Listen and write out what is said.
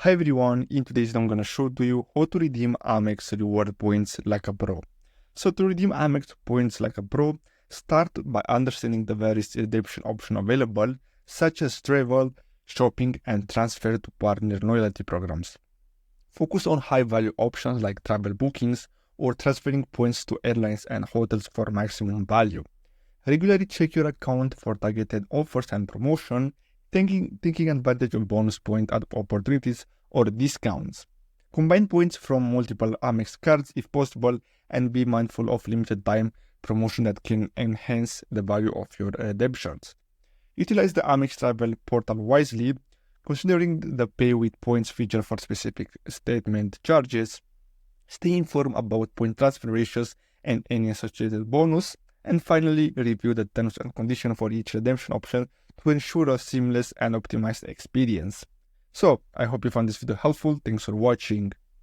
Hi everyone, in today's video I'm going to show to you how to redeem Amex Reward Points like a pro. So to redeem Amex Points like a pro, start by understanding the various redemption options available, such as travel, shopping, and transfer to partner loyalty programs. Focus on high-value options like travel bookings or transferring points to airlines and hotels for maximum value. Regularly check your account for targeted offers and promotion, taking advantage of bonus point opportunities or discounts. Combine points from multiple Amex cards if possible, and be mindful of limited time promotion that can enhance the value of your redemptions. Utilize the Amex Travel portal wisely, considering the pay with points feature for specific statement charges. Stay informed about point transfer ratios and any associated bonus. And finally, review the terms and conditions for each redemption option to ensure a seamless and optimized experience. So, I hope you found this video helpful. Thanks for watching.